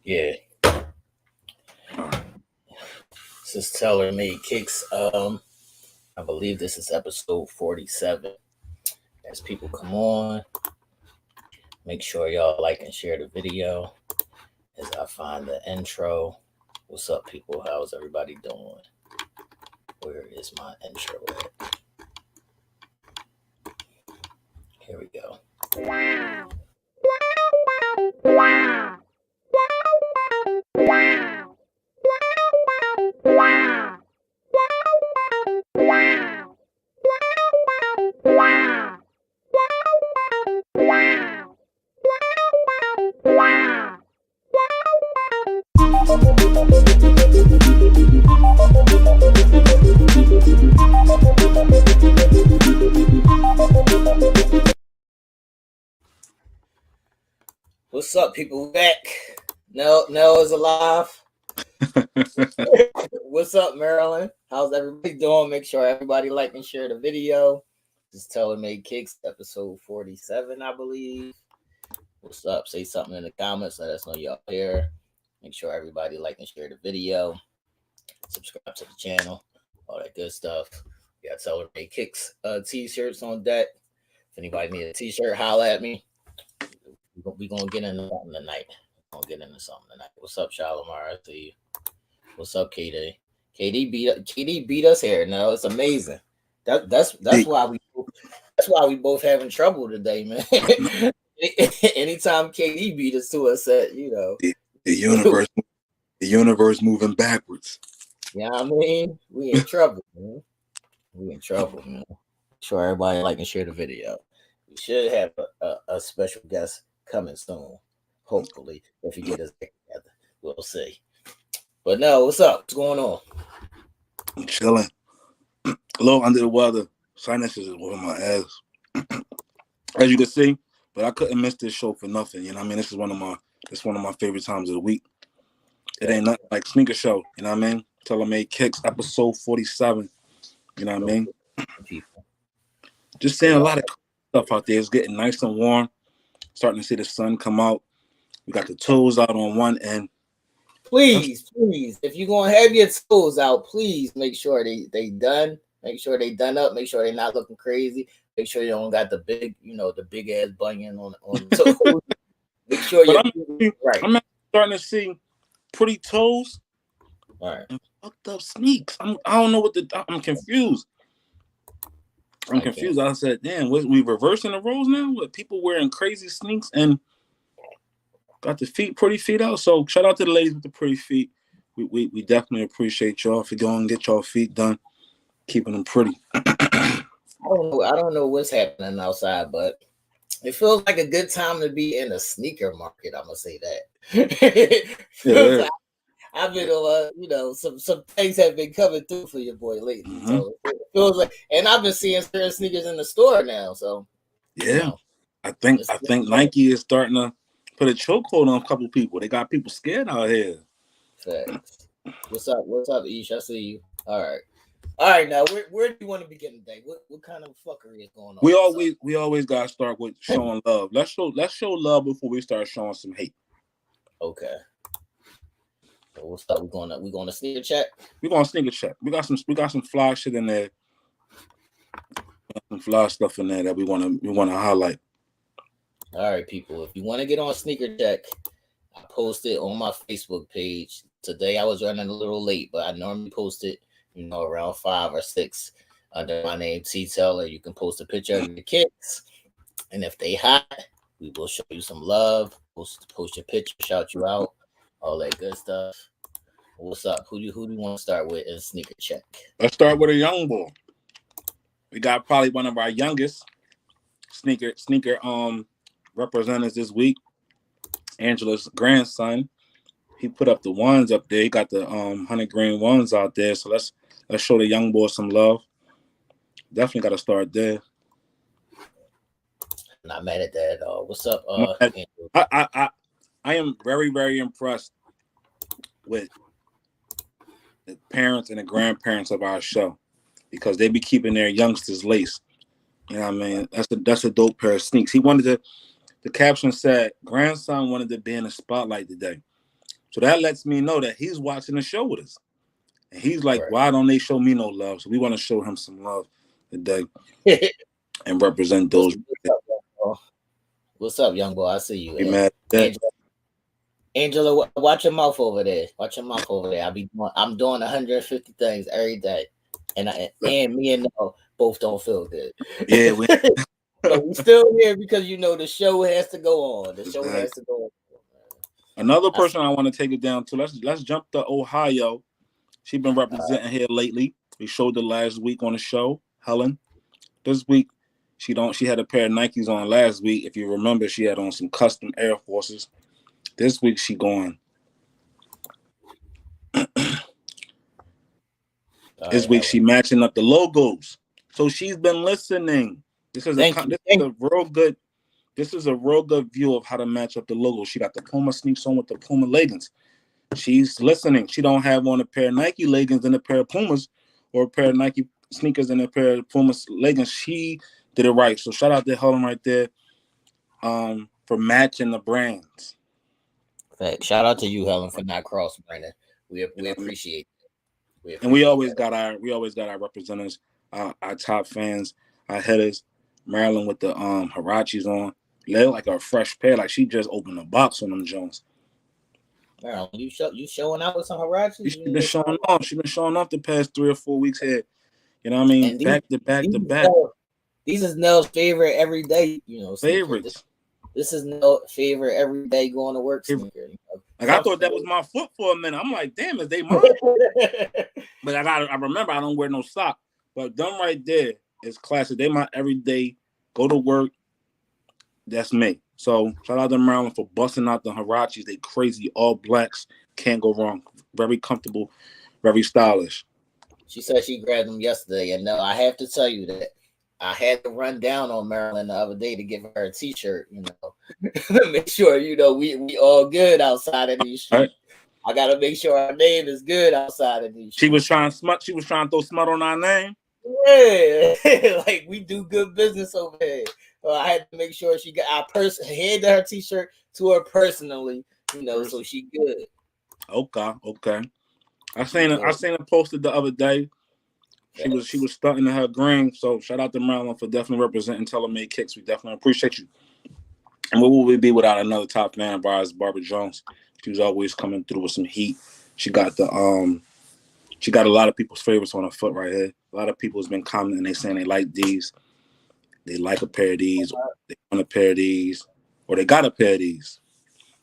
Yeah. This is Teller Made Kicks. I believe this is episode 47. As people come on, make sure y'all like and share the video as I find the intro. What's up, people? How's everybody doing? Where is my intro at? Here we go. Wow. Wow. Wow. Wow. Wow. Wow. Wow. Wow. What's up, people? Back. Nell is alive. What's up, Maryland? How's everybody doing? Make sure everybody like and share the video. This is Teller Made Kicks, episode 47, I believe. What's up? Say something in the comments. Let us know y'all here. Make sure everybody like and share the video. Subscribe to the channel. All that good stuff. We got Teller Made Kicks t-shirts on deck. If anybody need a t-shirt, holla at me. We're going to get into something tonight. What's up, Shalimar? I see you. What's up, KD? KD beat us here. No, it's amazing. That's why we both having trouble today, man. Anytime KD beat us to a set, the universe moving backwards. Yeah, I mean, we in trouble, man. Sure, everybody like and share the video. We should have a special guest coming soon, hopefully, if you get us together. We'll see. But no, what's up? What's going on? I'm chilling. A little under the weather. Sinuses is whooping my ass. As you can see, but I couldn't miss this show for nothing. You know what I mean? This is one of my favorite times of the week. It ain't nothing like sneaker show. You know what I mean? Teller Made Kicks, episode 47. You know what I mean? Just saying a lot of stuff out there. It's getting nice and warm. Starting to see the sun come out. We got the toes out on one end. Please, if you're gonna have your toes out, please make sure they done. Make sure they done up. Make sure they're not looking crazy. Make sure you don't got the big ass bunion on the toes. Make sure you're right. I'm starting to see pretty toes. All right. And fucked up sneaks. I don't know I'm confused. I'm confused. I said, damn, we reversing the roles now? With people wearing crazy sneaks and got the pretty feet out. So shout out to the ladies with the pretty feet. We definitely appreciate y'all for going and get y'all feet done, keeping them pretty. I don't know what's happening outside, but it feels like a good time to be in a sneaker market. I'm gonna say that. Yeah. I've been some things have been coming through for your boy lately. Mm-hmm. So it feels like, and I've been seeing certain sneakers in the store now. So yeah, I think Nike is starting to put a chokehold on a couple people. They got people scared out here. Facts. What's up, Ish? I see you. All right. Now, where do you want to begin today? What kind of fuckery is going on? We always gotta start with showing love. Let's show love before we start showing some hate. Okay. So we'll start. We're going to sneaker check. We're going to sneaker check. We got some fly shit in there. Some fly stuff in there that we want to highlight. All right, people. If you want to get on sneaker check, I posted on my Facebook page. Today I was running a little late, but I normally post it, around 5 or 6 under my name, T Teller. You can post a picture of your kicks, and if they hot, we will show you some love. Post your picture, shout you out, all that good stuff. What's up? Who do you want to start with in sneaker check? Let's start with a young boy. We got probably one of our youngest sneaker representatives this week, Angela's grandson. He put up the ones up there. He got the 100 green ones out there. So let's show the young boy some love. Definitely got to start there. Not mad at that at all. What's up? I am very, very impressed with the parents and the grandparents of our show because they be keeping their youngsters laced. You know what I mean? That's a dope pair of sneaks. He wanted to. The caption said, "Grandson wanted to be in the spotlight today. So that lets me know that he's watching the show with us. And he's like, Right. why don't they show me no love? So we want to show him some love today and represent those. What's up, young boy? I see you. Be mad at that. Angela, watch your mouth over there. Watch your mouth over there. I'm doing 150 things every day, and me and Nell both don't feel good. Yeah, but we still here because the show has to go on. The show has to go on. Another person I want to take it down to. Let's jump to Ohio. She's been representing here lately. We showed her last week on the show, Helen. This week, she had a pair of Nikes on last week. If you remember, she had on some custom Air Forces. This week, she going. This week, she matching up the logos. So she's been listening. This is a real good view of how to match up the logo. She got the Puma sneaks on with the Puma leggings. She's listening. She don't have on a pair of Nike leggings and a pair of Pumas, or a pair of Nike sneakers and a pair of Puma leggings. She did it right. So shout out to Helen right there for matching the brands. Fact. Shout out to you, Helen, for not cross-branding. We appreciate it. And we always got our representatives, our top fans, our headers. Marilyn with the Hirachis on. They like a fresh pair. Like she just opened a box on them Jones. Marilyn, you showing out with some Hirachis? She's been showing off. She's been showing off the past 3 or 4 weeks here. You know what I mean? Back to back. These is Nell's favorite everyday, favorites. This is Nell's favorite everyday going to work sneaker. Like I thought that was my foot for a minute. I'm like, damn, is they mine? But I remember I don't wear no sock. But them right there is classic. They my everyday go to work. That's me. So shout out to Maryland for busting out the Hirachis. They crazy, all blacks. Can't go wrong. Very comfortable, very stylish. She said she grabbed them yesterday, and no, I have to tell you that I had to run down on Maryland the other day to give her a T-shirt. Make sure we all good outside of these streets. Right. I gotta make sure our name is good outside of these streets. She was trying to throw smut on our name. Yeah, like we do good business over here. I had to make sure she got handed her T-shirt to her personally, so she good. Okay. I seen her posted the other day. She was stunting in her green. So shout out to Marilyn for definitely representing Telemade Kicks. We definitely appreciate you. And what would we be without another top fan of ours, Barbara Jones? She was always coming through with some heat. She got she got a lot of people's favorites on her foot right here. A lot of people has been commenting. They saying they like these. They like a pair of these. They want a pair of these. Or they got a pair of these.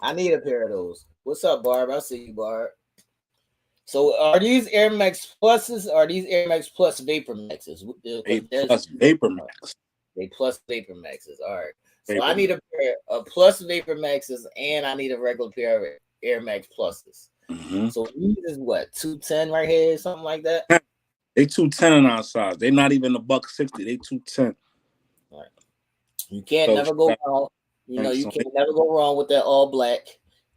I need a pair of those. What's up, Barb? I see you, Barb. So are these Air Max Pluses or are these Air Max Plus Vapor Maxes? Plus Vapor Max. They Plus Vapor Maxes. All right. So I need a pair of Plus Vapor Maxes and I need a regular pair of Air Max Pluses. Mm-hmm. So these is what, 210 right here, something like that? They 210 on our size. They're not even $160. They 210. Right. You can't never go wrong. You can't never go wrong with that all black.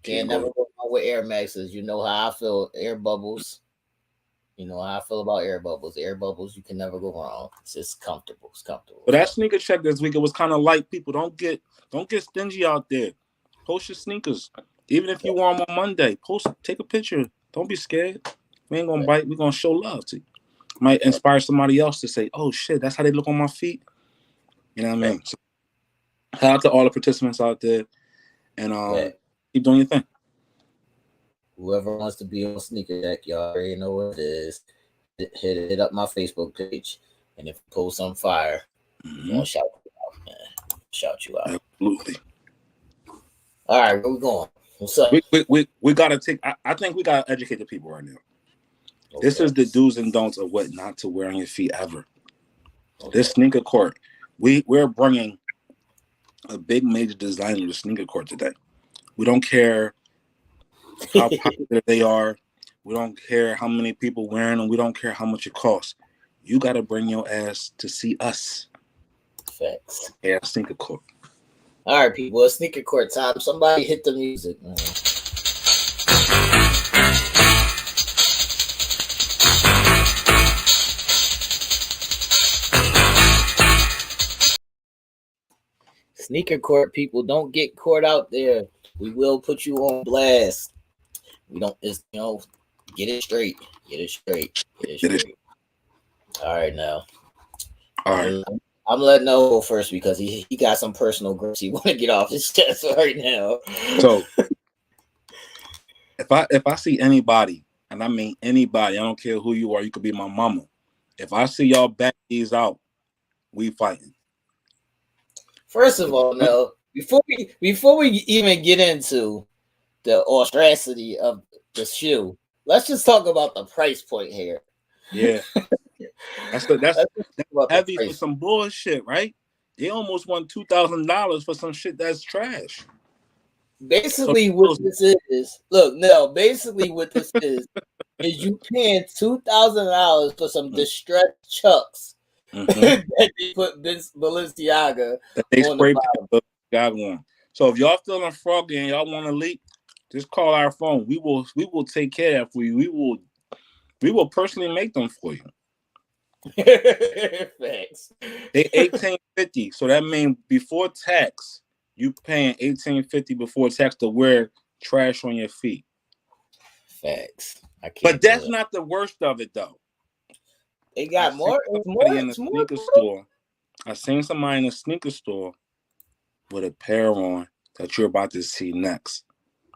Can't never go wrong with Air Maxes. You know how I feel. Air bubbles. You know how I feel about air bubbles. Air bubbles, you can never go wrong. It's just comfortable. It's comfortable. But that sneaker check this week, it was kind of light. People don't get stingy out there. Post your sneakers. Even if you wear them on Monday, take a picture. Don't be scared. We ain't gonna bite. We're gonna show love to you. Might inspire somebody else to say, oh shit, that's how they look on my feet. You know what I mean? So, shout out to all the participants out there. And keep doing your thing. Whoever wants to be on Sneaker Deck, y'all already know what it is. Hit up my Facebook page. And if you post on fire, I'm gonna shout you out, man. Shout you out. Absolutely. All right, where we going? What's up? We gotta take. I think we gotta educate the people right now. Okay. This is the do's and don'ts of what not to wear on your feet ever. Okay. This sneaker court, we're bringing a big major designer to sneaker court today. We don't care how popular they are. We don't care how many people wearing them. We don't care how much it costs. You got to bring your ass to see us. Facts. Yeah, sneaker court. All right, people. It's sneaker court time. Somebody hit the music, man. Sneaker court, people. Don't get caught out there. We will put you on blast. We don't. It's get it straight. Get it straight. Get it It is. straight. All right, now. All right. I'm letting Noah go first because he got some personal grips he want to get off his chest right now. So if I see anybody, and I mean anybody, I don't care who you are, you could be my mama. If I see y'all back these out, we fighting. First of all, no, before we even get into the austerity of the shoe, let's just talk about the price point here. Yeah. That's heavy for some bullshit, right? They almost won $2,000 for some shit that's trash. Basically, what this is, basically what this is you paying $2,000 for some distressed chucks that they put Balenciaga that they on spray the bottom. on. So if y'all feeling froggy and y'all want to leak, just call our phone. We will take care of that for you. We will personally make them for you. Thanks. They $1,850, so that means before tax, you paying $1,850 before tax to wear trash on your feet. Facts. But that's not the worst of it, though. They got more. In the sneaker store. I seen somebody in a sneaker store with a pair on that you're about to see next,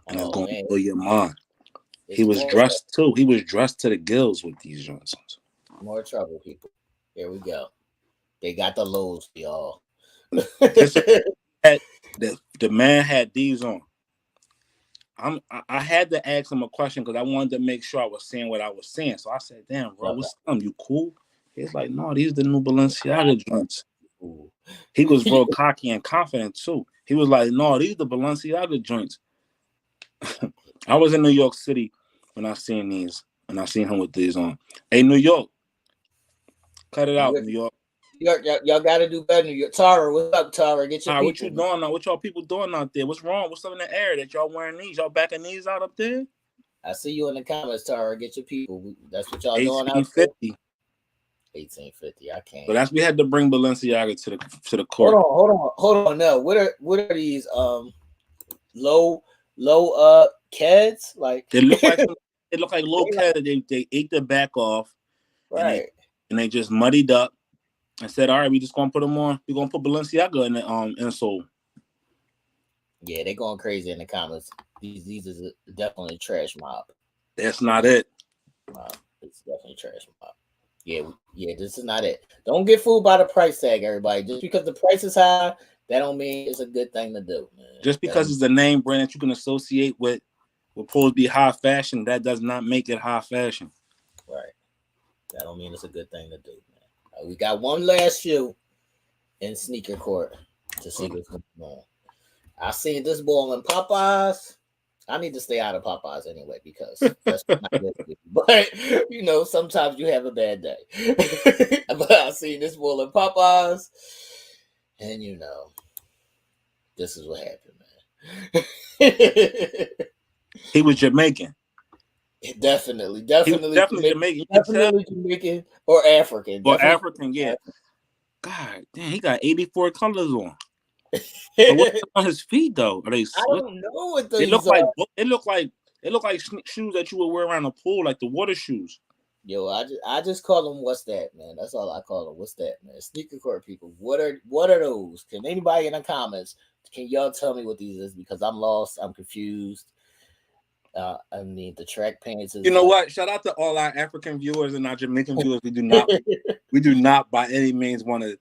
and it's going to blow your mind. He was dressed too. He was dressed to the gills with these Johnsons. More trouble, people. Here we go. They got the lows, y'all. The man had these on. I had to ask him a question because I wanted to make sure I was saying what I was saying. So I said, "Damn, bro, what's up? You cool?" He's like, "No, these are the new Balenciaga joints." He was real cocky and confident too. He was like, "No, these are the Balenciaga joints." I was in New York City when I seen these, and I seen him with these on. Hey, New York, cut it out, New York. Y'all got to do better. New York. Tara, what's up, Tara? Get your people. What you doing now? What y'all people doing out there? What's wrong? What's up in the air that y'all wearing these? Y'all backing these out up there? I see you in the comments, Tara. Get your people. That's what y'all doing out there. 1850. I can't. But we had to bring Balenciaga to the court. Hold on. No, what are these low kids like? It look like low kids. They ate their back off, right? And they just muddied up and said, "All right, we just gonna put them on. We're gonna put Balenciaga in the insole." Yeah, they're going crazy in the comments. These is definitely a trash mob. That's not it. It's definitely a trash mob. Yeah, this is not it. Don't get fooled by the price tag, everybody. Just because the price is high, that don't mean it's a good thing to do, man. Just because it's a name brand that you can associate with what supposed to be high fashion, that does not make it high fashion. Right. That don't mean it's a good thing to do, man. We got one last shoe in sneaker court to see what's going on. I seen this ball in Popeyes. I need to stay out of Popeyes anyway because that's not good for me. But sometimes you have a bad day. But I seen this ball in Popeyes, and this is what happened, man. He was Jamaican. Definitely Jamaican. Definitely Jamaican or African. Or African, yeah. God damn, he got 84 colors on. But what's on his feet though? Are they? I don't know what these are. It look like shoes that you would wear around the pool, like the water shoes. Yo, I just call them what's that, man. That's all I call them. What's that, man? Sneaker court people. What are those? Can anybody in the comments? Can y'all tell me what these is? Because I'm lost. I'm confused. I mean, the track pants is. You know what? Shout out to all our African viewers and our Jamaican viewers. We do not by any means want to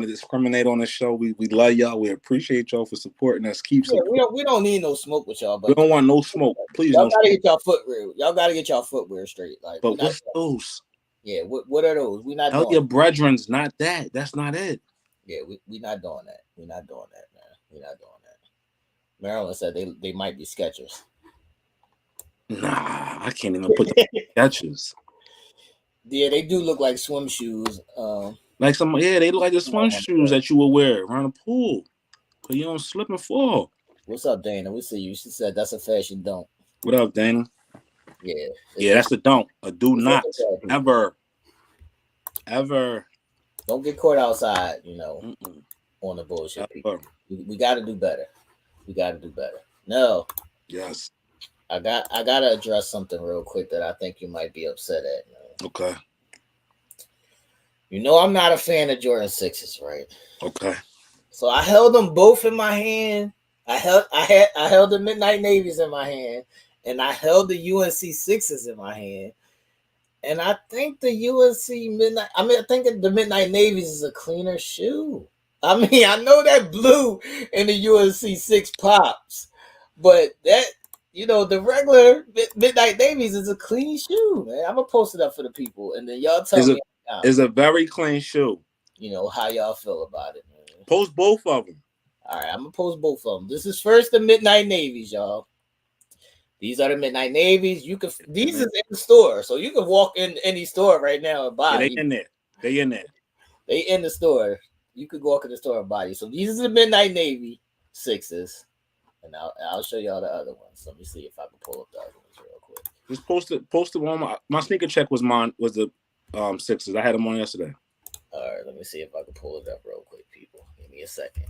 discriminate on the show. We love y'all. We appreciate y'all for supporting us. Keep supporting. We don't need no smoke with y'all, but we don't want no smoke. Please, y'all gotta get y'all footwear. Y'all gotta get y'all footwear straight. Like, but what's those? Yeah, what are those? We not doing your brethren's not that. That's not it. Yeah, we not doing that. We're not doing that, man. We're not doing that. Maryland said they might be Skechers. Nah, I can't even put the Skechers. Yeah, they do look like swim shoes. They look like the swim shoes that you would wear around the pool, so you don't slip and fall. What's up, Dana? We see you. She said that's a fashion don't. What up, Dana? Yeah, that's a don't. A do not ever. Don't get caught outside, on the bullshit. We got to do better. No. Yes. I gotta address something real quick that I think you might be upset at, man. Okay. You know I'm not a fan of Jordan 6s, right? Okay. So I held them both in my hand. I held the Midnight Navies in my hand, and I held the UNC 6s in my hand. And I think the UNC Midnight. I mean, I think the Midnight Navies is a cleaner shoe. I mean, I know that blue in the UNC 6 pops, but that the regular Midnight Navies is a clean shoe, man. I'm gonna post it up for the people, and then y'all tell me. It's a very clean shoe. How y'all feel about it, man. Post both of them. All right, I'm gonna post both of them. This is first the Midnight Navies, y'all. These are the Midnight Navies. These is in the store, so you can walk in any store right now and buy. Yeah, they in there. They in there. They in the store. You could walk in the store and buy these. So these are the Midnight Navy 6s, and I'll show y'all the other ones. Let me see if I can pull up the other ones real quick. Just post it on my sneaker check was the 6s. I had them on yesterday. All right, let me see if I can pull it up real quick, people. Give me a second.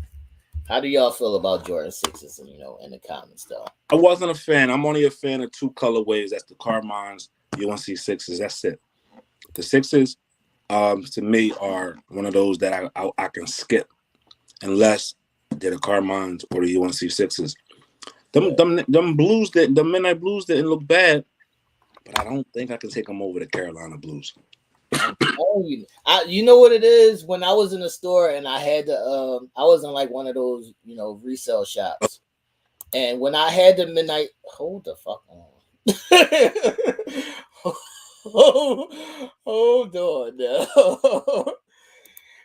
How do y'all feel about Jordan 6s in the comments, though? I wasn't a fan. I'm only a fan of two colorways. That's the Carmines UNC 6s. That's it. The 6s, to me, are one of those that I can skip unless they're the Carmines or the UNC 6s. Them blues, the Midnight Blues didn't look bad, but I don't think I can take them over the Carolina Blues. You know what it is? When I was in the store and I had to, I was in like one of those, resale shops, and when I had the Midnight, hold the fuck on, hold on now.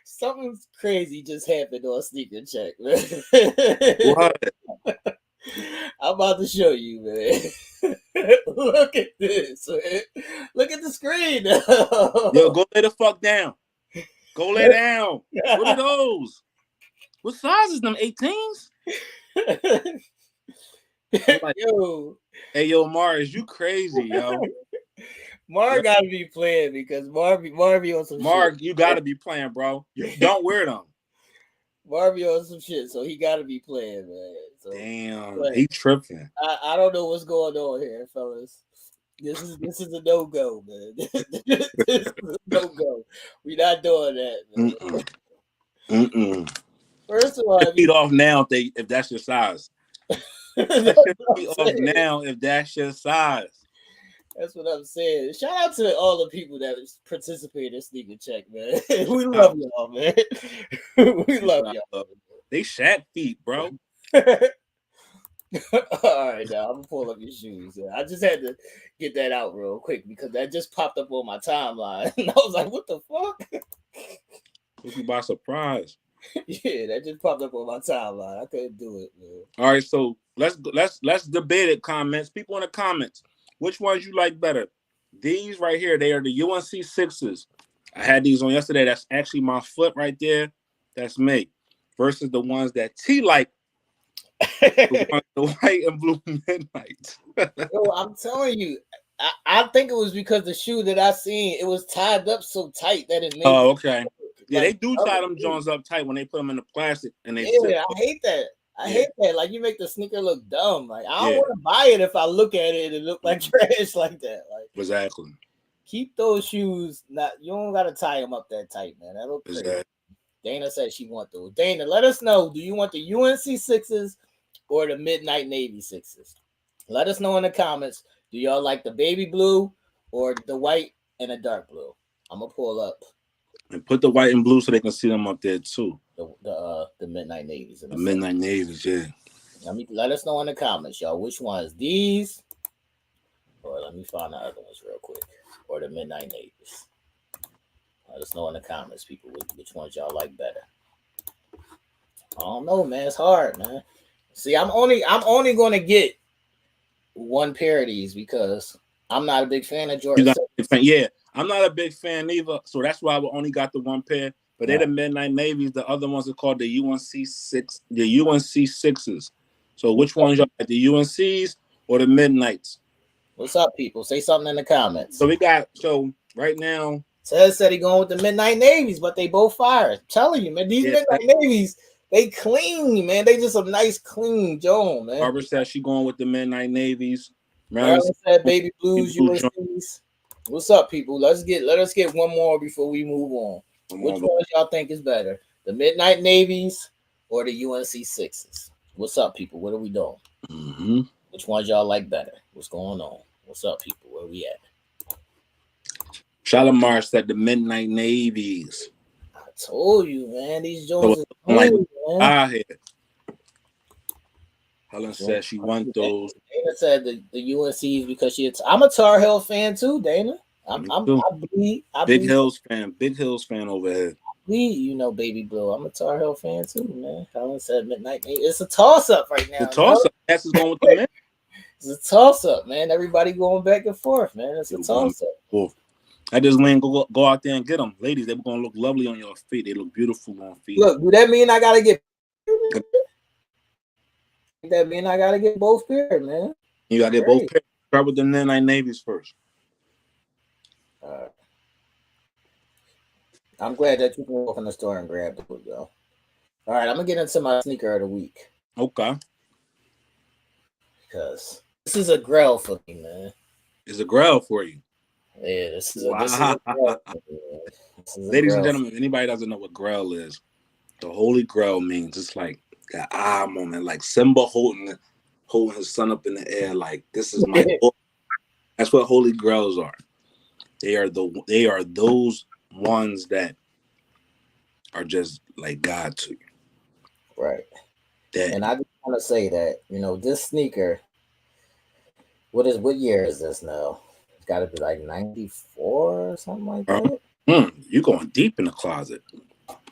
Something crazy just happened on Sneaker Check, man. What? I'm about to show you, man. Look at this, man. Look at the screen. Yo, go lay the fuck down. Go lay down. What are those? What size is them? 18s? Like, yo. Hey, yo, Mars, you crazy, yo. Mark gotta be playing because Mark be on some Mark, shit. you gotta be playing, bro. You don't wear them. Mark be on some shit, so he gotta be playing, man. So, damn, he tripping. I don't know what's going on here, fellas. This is a no-go, man. This is a no-go. We not doing that, man. First of all, feet off now if that's your size. Feet off now if that's your size. That's what I'm saying. Shout out to all the people that participate in Sneaker Check, man. We love y'all, man. We love y'all. They Shaq feet, bro. All right, now I'm gonna pull up your shoes. I just had to get that out real quick because that just popped up on my timeline, and I was like, "What the fuck?" Took you by surprise. Yeah, that just popped up on my timeline. I couldn't do it, man. All right, so let's debate it. Comments, people in the comments. Which ones you like better? These right here, they are the UNC 6s. I had these on yesterday. That's actually my foot right there. That's me. Versus the ones that T like. The white and blue Midnight. Yo, I'm telling you, I think it was because the shoe that I seen, it was tied up so tight that it made. Oh, okay. Yeah, they do tie them joints up tight when they put them in the plastic and they. Yeah, I hate that. I hate that. Like, you make the sneaker look dumb. Like, I don't want to buy it if I look at it and it look like trash like that. Like, exactly. Keep those shoes. You don't gotta tie them up that tight, man. That look crazy. Exactly. Dana said she want those. Dana, let us know. Do you want the UNC 6s or the Midnight Navy 6s? Let us know in the comments. Do y'all like the baby blue or the white and the dark blue? I'm gonna pull up. And put the white and blue so they can see them up there too. The Midnight Navies. The Midnight Navies, yeah. Let us know in the comments, y'all. Which ones? These? Or let me find the other ones real quick. Or the Midnight Navies. Let us know in the comments, people, which ones y'all like better. I don't know, man. It's hard, man. See, I'm only going to get one pair of these because I'm not a big fan of Jordan. Yeah, I'm not a big fan either. So that's why we only got the one pair. But they're the Midnight Navies. The other ones are called the UNC 6s. So which ones y'all like, the UNCs or the Midnights? What's up, people? Say something in the comments. So right now. Said he going with the Midnight Navies, but they both fire. I'm telling you, man, these Midnight Navies, they clean, man. They just a nice, clean Joan, man. Barbara says she going with the Midnight Navies. Maryland said baby blues, Blue UNCs. What's up, people? Let us get one more before we move on. Which ones y'all think is better? The Midnight Navies or the UNC Sixes? What's up, people? What are we doing? Mm-hmm. Which ones y'all like better? What's going on? What's up, people? Where we at? Shalimar said the Midnight Navies. I told you, man. These Jones So, are like, man. Helen said she won those. Dana said the UNCs because I'm a Tar Heel fan too, Dana. I Big Hills fan over here. You know, baby blue. I'm a Tar Heel fan too, man. Helen said midnight. It's a toss up right now. The toss up. That's going with the men. It's a toss up, man. Everybody going back and forth, man. It's a toss up. I just went go out there and get them, ladies. They're gonna look lovely on your feet. They look beautiful on feet. Look, do that mean I gotta get? That mean I gotta get both pairs, man. You gotta get both pairs. Start with the Midnight Navies first. I'm glad that you can walk in the store and grab the book, though. All right, I'm gonna get into my sneaker of the week. Okay. Because this is a grail for me, man. It's a grail for you. Yeah, this is a grail. Ladies and gentlemen, if anybody doesn't know what grail is, the Holy Grail means it's like that moment, like Simba holding his son up in the air, like this is my book. That's what Holy Grails are. They are those ones that are just like God to you. Right. And I just want to say that, this sneaker, what year is this now? It's got to be like 94 or something like that. You're going deep in the closet.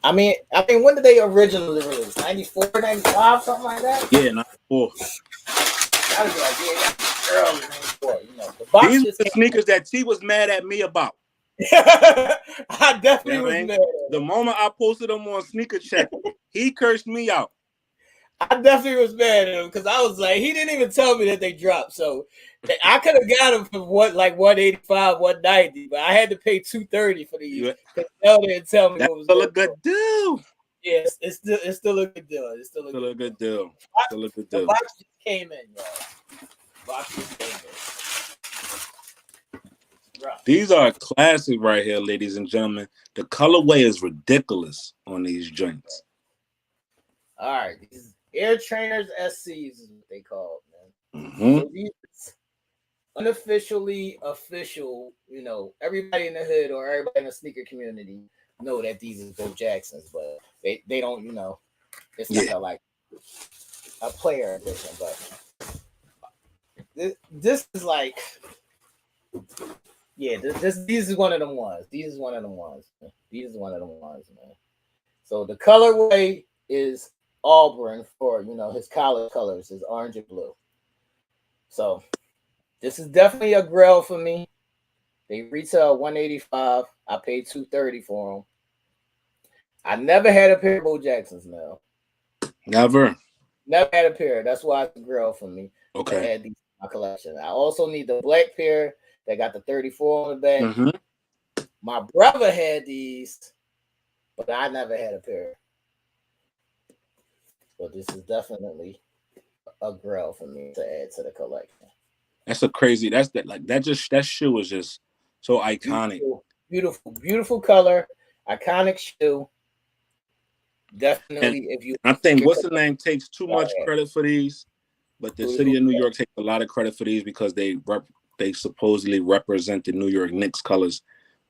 I mean, when did they originally release? 94, 95, something like that? Yeah, 94. Gotta be like, early 94. These are the sneakers that T was mad at me about. I definitely was mad. The moment I posted them on Sneaker Check, he cursed me out. I definitely was mad at him because I was like, he didn't even tell me that they dropped. So I could have got them for 185, 190, but I had to pay $230 for these because they didn't tell me what was still a good deal. Yes, it's still a good deal. It's still a good deal. The box just came in, y'all. Right. These are classic right here, ladies and gentlemen. The colorway is ridiculous on these joints. All right, these Air Trainers SCs is what they call it, man. Mm-hmm. So these unofficially official, everybody in the hood or everybody in the sneaker community know that these is Bo Jacksons, but they don't, it's not like a player edition, but this is like, these is one of them ones. These is one of them ones, man. So the colorway is Auburn for, his college colors is orange and blue. So this is definitely a grail for me. They retail $185. I paid $230 for them. I never had a pair of Bo Jacksons now. Never had a pair. That's why it's a grail for me. Okay. I had these in my collection. I also need the black pair that got the 34 on the back. Mm-hmm. My brother had these, but I never had a pair. But this is definitely a grail for me to add to the collection. That's a crazy. That shoe is just so iconic. Beautiful color, iconic shoe. Definitely, I think what's the name takes too much credit for these, but the city of New York takes a lot of credit for these because they supposedly represent the New York Knicks colors,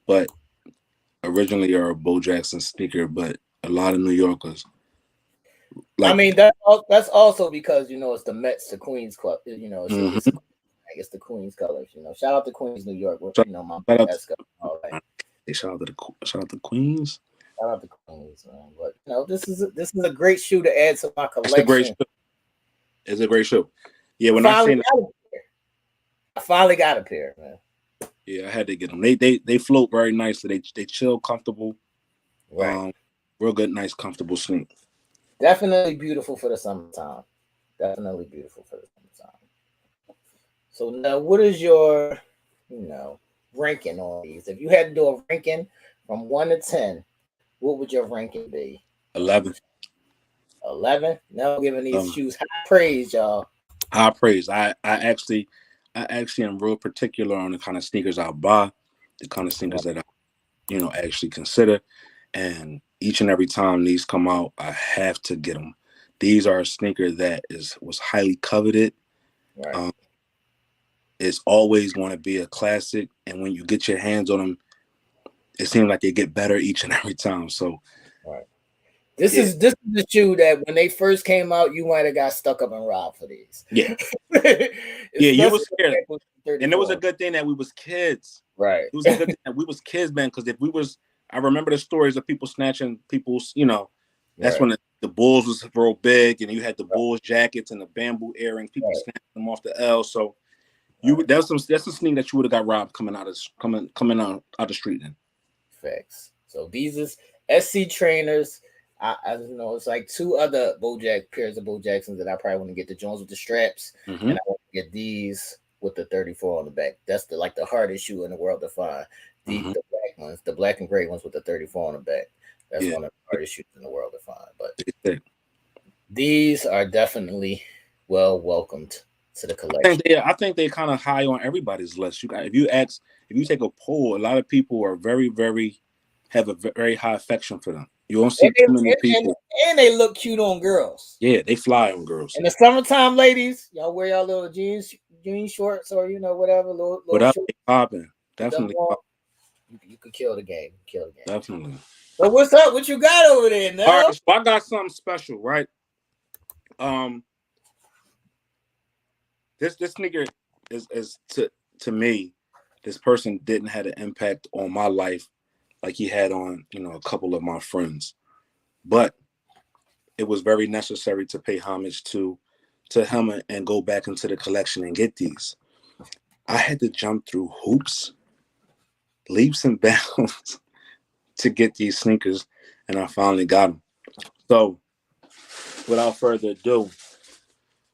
but originally are a Bo Jackson sneaker. But a lot of New Yorkers. That's also because it's the Mets, the Queens club. It's the Queens colors. Shout out to Queens, New York. My all that. Shout out to Queens. Shout out to Queens, man. But this is a great shoe to add to my collection. It's a great shoe. Yeah, when I finally got a pair, man. Yeah, I had to get them. They float very nicely. They chill, comfortable. Right. Real good, nice, comfortable sneak. Definitely beautiful for the summertime. So now, what is your, ranking on these? If you had to do a ranking from 1 to 10, what would your ranking be? 11. 11. Now giving these shoes high praise, y'all. High praise. I I actually am real particular on the kind of sneakers I buy, the kind of sneakers that I, actually consider. And each and every time these come out, I have to get them. These are a sneaker that was highly coveted. Right. It's always going to be a classic. And when you get your hands on them, it seems like they get better each and every time. So, right. This is the shoe that when they first came out, you might have got stuck up and robbed for these. Yeah. Yeah, you was scared. And it was a good thing that we was kids. Right. It was a good thing that we was kids, man, because if we was, I remember the stories of people snatching people's, that's when the Bulls was real big, and you had the Bulls jackets and the bamboo earrings, people snatching them off the L. So that's some sneak that you would have got robbed coming out the street then. Facts. So these is SC trainers. I know it's like two other pairs of Bo Jacksons that I probably want to get, the Jones with the straps, and I want to get these with the 34 on the back. That's the hardest shoe in the world to find. The black ones, the black and gray ones with the 34 on the back. That's one of the hardest shoes in the world to find. But these are definitely well welcomed to the collection. I think they're kind of high on everybody's list. If you take a poll, a lot of people are have a very high affection for them. You won't see too many people. And they look cute on girls. Yeah, they fly on girls. In the summertime, ladies, y'all wear y'all little jean shorts or whatever. Little popping. Definitely. You could kill the game. Definitely. So what's up? What you got over there now? All right, so I got something special, right? This sneaker is to me, this person didn't have an impact on my life like he had on, a couple of my friends. But it was very necessary to pay homage to him and go back into the collection and get these. I had to jump through hoops, leaps and bounds to get these sneakers, and I finally got them. So, without further ado,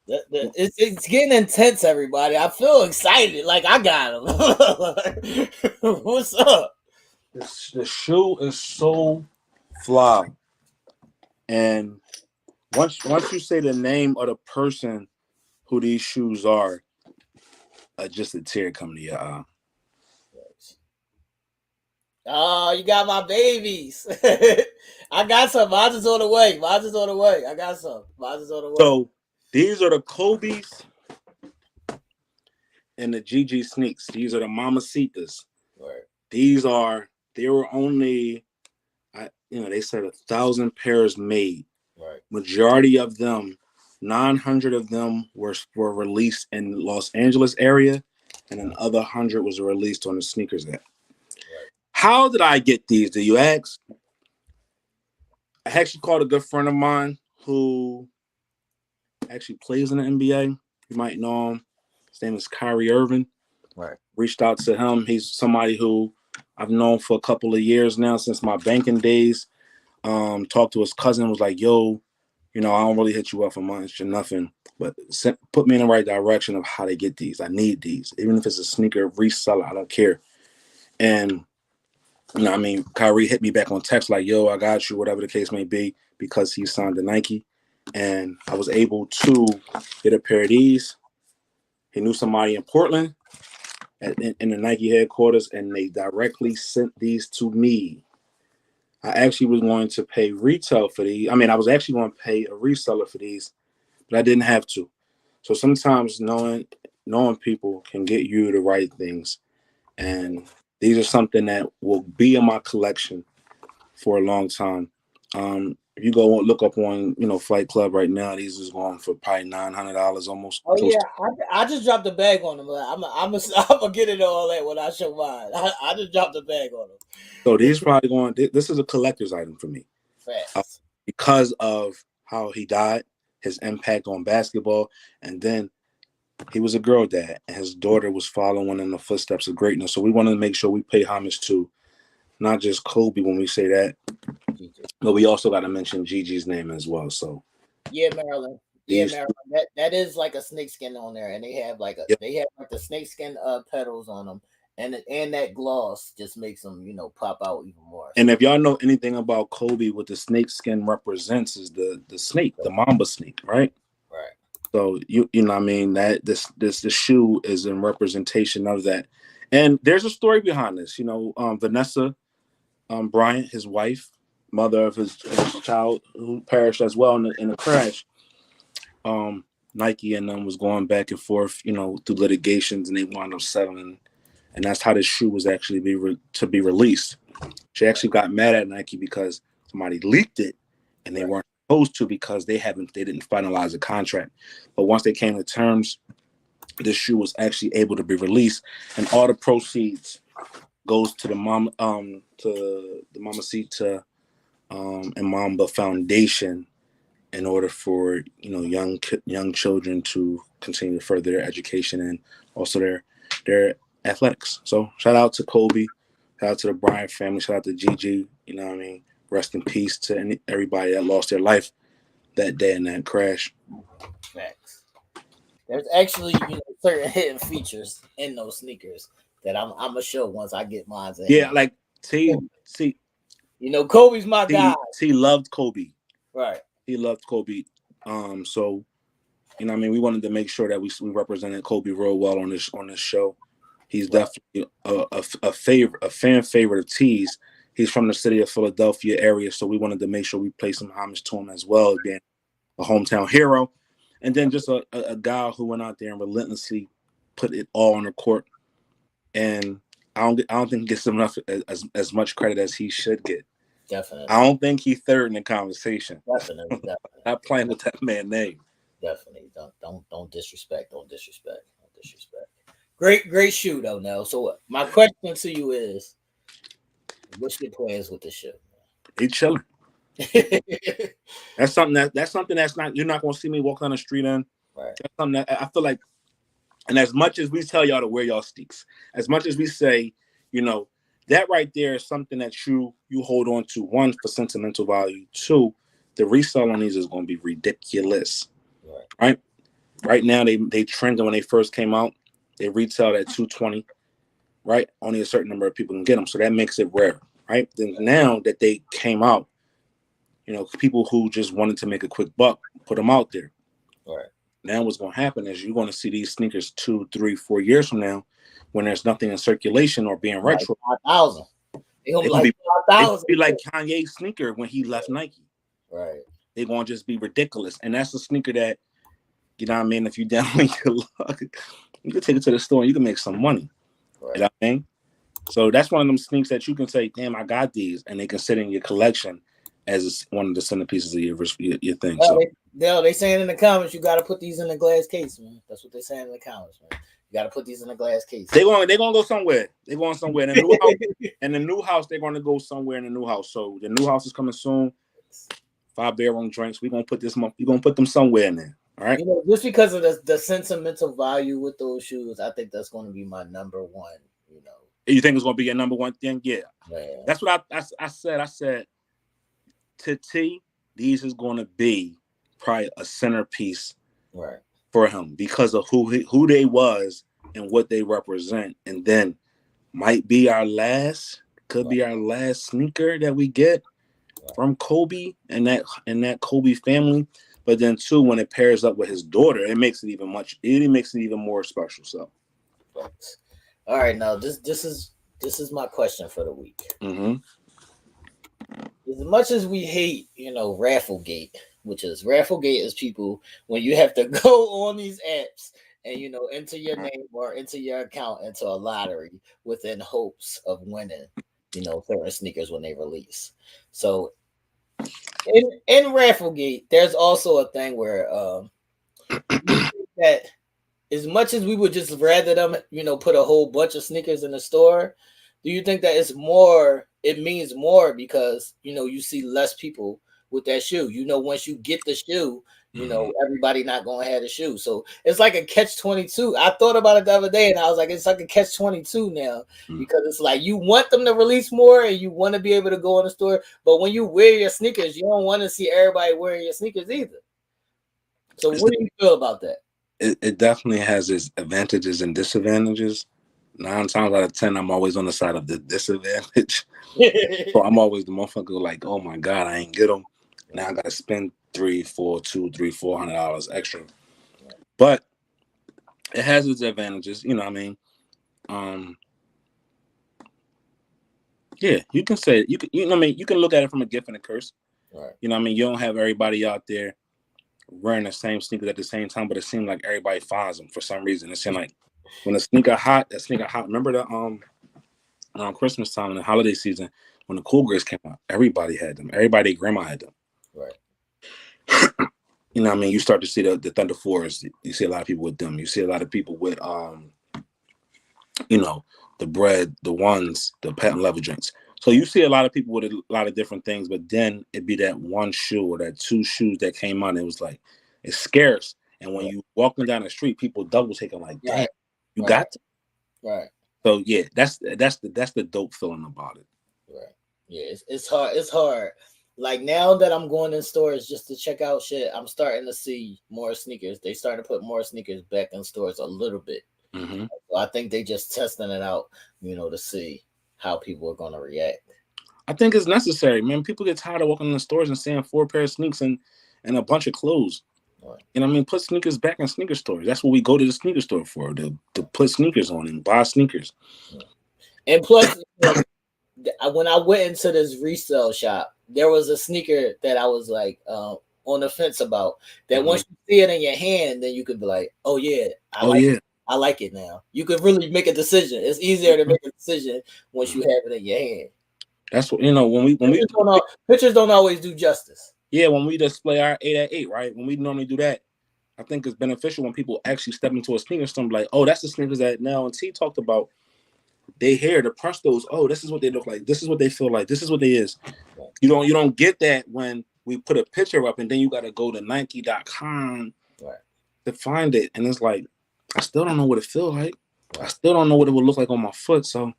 it's getting intense, everybody. I feel excited, like I got them. What's up? The shoe is so fly, and once you say the name of the person who these shoes are, just a tear come to your eye. Oh, you got my babies. I got some. Mine's is on the way. I got some. Mine's is on the way. So these are the Kobe's and the GG sneaks. These are the Mamacitas. Right. They were only, they said 1,000 pairs made. Right. Majority of them, 900 of them were released in Los Angeles area, and another 100 was released on the sneakers app. Right. How did I get these? Do you ask? I actually called a good friend of mine who actually plays in the NBA. You might know him. His name is Kyrie Irving. Right. Reached out to him. He's somebody who I've known for a couple of years now, since my banking days. Talked to his cousin, was like, yo, I don't really hit you up for much or nothing, but put me in the right direction of how to get these. I need these. Even if it's a sneaker reseller, I don't care. And, Kyrie hit me back on text like, yo, I got you, whatever the case may be, because he signed to Nike. And I was able to get a pair of these. He knew somebody in Portland in the Nike headquarters, and they directly sent these to me. I actually was going to pay retail for these. I was actually going to pay a reseller for these, but I didn't have to. So sometimes knowing people can get you the right things. And these are something that will be in my collection for a long time. If you go look up on, Flight Club right now, these is going for probably $900 almost. Oh yeah, I just dropped a bag on them. I'm gonna get into all that when I show mine. I just dropped a bag on them. So these probably going. This is a collector's item for me, because of how he died, his impact on basketball, and then he was a girl dad, and his daughter was following in the footsteps of greatness. So we wanted to make sure we pay homage to not just Kobe when we say that, but we also got to mention Gigi's name as well. So Maryland. Maryland. That is like a snakeskin on there, and they have the snakeskin petals on them, and that gloss just makes them pop out even more. And if y'all know anything about Kobe, what the snakeskin represents is the snake, the mamba snake, right? Right. So you know what I mean, that this the shoe is in representation of that. And there's a story behind this. You know, Vanessa Bryant, his wife, mother of his child who perished as well in a crash. Nike and them was going back and forth, you know, through litigations, and they wound up settling, and that's how this shoe was actually to be released. She actually got mad at Nike because somebody leaked it, and they weren't supposed to because they didn't finalize the contract. But once they came to terms, this shoe was actually able to be released, and all the proceeds goes to the Mamacita and Mamba Foundation in order for, you know, young children to continue to further their education and also their athletics. So shout out to Kobe, shout out to the Bryant family, shout out to Gigi. You know what I mean? Rest in peace to everybody that lost their life that day in that crash. Facts. There's actually, you know, certain hidden features in those sneakers that I'm gonna show once I get mine. Yeah, like see, you know, Kobe's my guy. He loved Kobe. Right. He loved Kobe. So, you know what I mean, we wanted to make sure that we represented Kobe real well on this show. He's definitely a fan favorite of T's. He's from the city of Philadelphia area, so we wanted to make sure we play some homage to him as well, being a hometown hero. And then just a guy who went out there and relentlessly put it all on the court. And I don't think he gets enough as much credit as he should get. Definitely. I don't think he's third in the conversation. Definitely. Not playing with that man's name. Definitely. Don't disrespect. Don't disrespect. Great shoe though, Nell. So my question to you is, what's your plans with the shoe? He chilling. That's something that's not, you're not gonna see me walk down the street in. Right. That's something that I feel like, and as much as we tell y'all to wear y'all sneaks, as much as we say, you know, that right there is something that you hold on to, one, for sentimental value, two, the resale on these is going to be ridiculous. Right? Right now, they trended when they first came out. They retailed at $220, right? Only a certain number of people can get them, so that makes it rare, right? Then now that they came out, you know, people who just wanted to make a quick buck put them out there. Right. Now what's going to happen is you're going to see these sneakers 2, 3, 4 years from now, when there's nothing in circulation or being retro. Like 5,000. It'll be like Kanye's sneaker when he left Nike. Right. They're going to just be ridiculous. And that's a sneaker that, you know what I mean, if you down on your luck, you can take it to the store and you can make some money. Right. You know what I mean? So that's one of them sneakers that you can say, damn, I got these. And they can sit in your collection as one of the centerpieces of your thing. Well, so they saying in the comments, you got to put these in a glass case, man. That's what they're saying in the comments, man. You got to put these in a glass case. They're gonna go somewhere. They're going somewhere. In the new house, in the new house, they're going to go somewhere in the new house. So the new house is coming soon. 5-bedroom drinks. We're gonna put them somewhere in there. All right. You know, just because of the sentimental value with those shoes, I think that's going to be my number one. You know. You think it's going to be your number one thing? Yeah. Man. That's what I said. I said to T, these is going to be probably a centerpiece, right, for him because of who they was and what they represent, and then might be our last, be our last sneaker that we get from Kobe and that Kobe family. But then too, when it pairs up with his daughter, it makes it even more special. So, all right, now this is my question for the week. Mm-hmm. As much as we hate, you know, Rafflegate, Rafflegate is people when you have to go on these apps and, you know, enter your name or enter your account into a lottery within hopes of winning, you know, certain sneakers when they release. So in Rafflegate, there's also a thing where that as much as we would just rather them, you know, put a whole bunch of sneakers in the store, do you think that it means more because, you know, you see less people with that shoe? You know, once you get the shoe, you know, everybody not going to have the shoe. So it's like a catch-22. I thought about it the other day and I was like, it's like a catch-22 now because it's like you want them to release more and you want to be able to go in the store. But when you wear your sneakers, you don't want to see everybody wearing your sneakers either. So what do you feel about that? It definitely has its advantages and disadvantages. 9 times out of 10, I'm always on the side of the disadvantage. So I'm always the motherfucker like, oh my God, I ain't get them. Now I got to spend $400 extra. but it has its advantages. You know what I mean? Um, yeah, you can say you can. You know what I mean? You can look at it from a gift and a curse. Right. You know what I mean? You don't have everybody out there wearing the same sneakers at the same time, but it seemed like everybody finds them for some reason. It seemed like when a sneaker hot, that sneaker hot. Remember the around Christmas time and the holiday season when the Cool Grays came out, everybody had them. Everybody, grandma had them. Right. You know what I mean? You start to see the Thunder Fours. You see a lot of people with them. You see a lot of people with you know, the bread, the ones, the patent leather drinks. So you see a lot of people with a lot of different things, but then it'd be that one shoe or that two shoes that came out. And it was like, it's scarce. And when you walking down the street, people double taking like, damn, you got to. Right. So yeah, that's the dope feeling about it. Right. Yeah, it's hard. It's hard. Like now that I'm going in stores just to check out shit, I'm starting to see more sneakers. They starting to put more sneakers back in stores a little bit. Mm-hmm. So I think they just testing it out, you know, to see how people are going to react. I think it's necessary, man. People get tired of walking in the stores and seeing 4 pair of sneakers and a bunch of clothes. Right. You know what I mean? Put sneakers back in sneaker stores. That's what we go to the sneaker store for, to put sneakers on and buy sneakers. And plus, when I went into this resale shop, there was a sneaker that I was like on the fence about. That once you see it in your hand, then you could be like, "Oh yeah, I like it now." You could really make a decision. It's easier to make a decision once you have it in your hand. That's what, you know, when pictures don't always do justice. Yeah, when we display our 8 at 8, right? When we normally do that, I think it's beneficial when people actually step into a sneaker store and be like, "Oh, that's the sneakers that Nell and T talked about. They hair, the Prestos. Oh, this is what they look like. This is what they feel like. This is what they is." You don't get that when we put a picture up and then you got to go to Nike.com to find it, and it's like, I still don't know what it feels like. I still don't know what it would look like on my foot. So,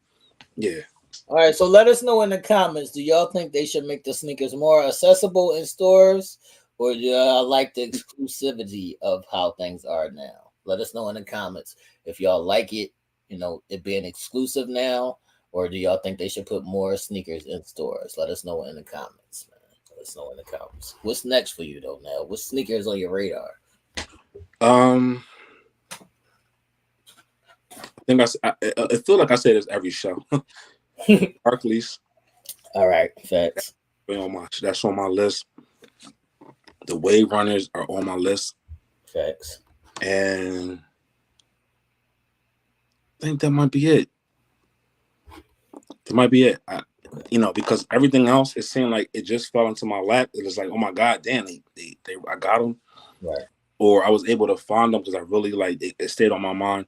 yeah. All right, so let us know in the comments. Do y'all think they should make the sneakers more accessible in stores, or do y'all like the exclusivity of how things are now? Let us know in the comments if y'all like it, you know, it being exclusive now, or do y'all think they should put more sneakers in stores? Let us know in the comments, man. Let us know in the comments. What's next for you, though, now? What sneakers on your radar? I think I feel like I say this every show. Barclays. All right, facts. That's on my list. The Wave Runners are on my list. Facts. And I think that might be it. That might be it. You know, because everything else, it seemed like it just fell into my lap. It was like, oh my God, damn, I got them. Right. Or I was able to find them because I really like it stayed on my mind.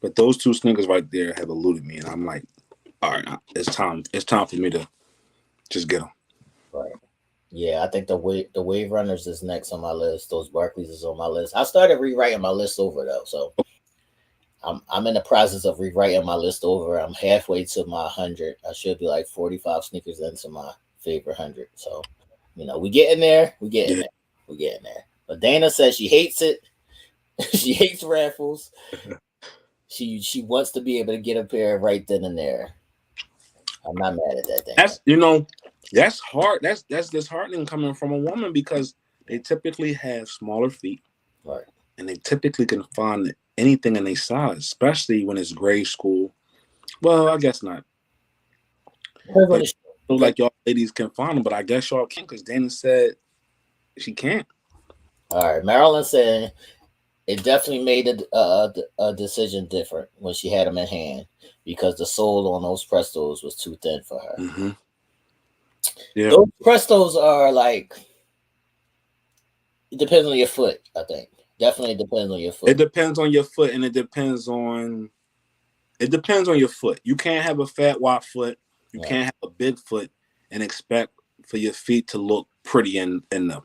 But those 2 sneakers right there have eluded me, and I'm like, all right, it's time. It's time for me to just get them. Right. Yeah, I think the Wave Runners is next on my list. Those Barclays is on my list. I started rewriting my list over though, so I'm in the process of rewriting my list over. I'm halfway to my 100. I should be like 45 sneakers into my favorite 100. So, you know, we getting there. We getting there. But Dana says she hates it. She hates raffles. She wants to be able to get a pair right then and there. I'm not mad at that thing. That's hard. That's disheartening coming from a woman because they typically have smaller feet, right? And they typically can find anything in their size, especially when it's grade school. Well, I guess not. So like y'all ladies can find them, but I guess y'all can't because Dana said she can't. All right, Marilyn said it definitely made a decision different when she had them in hand because the sole on those Prestos was too thin for her. Mm-hmm. Yeah, those Prestos are like, it depends on your foot. I think definitely depends on your foot. It depends on your foot, and it depends on your foot. You can't have a fat wide foot. You can't have a big foot and expect for your feet to look pretty in them,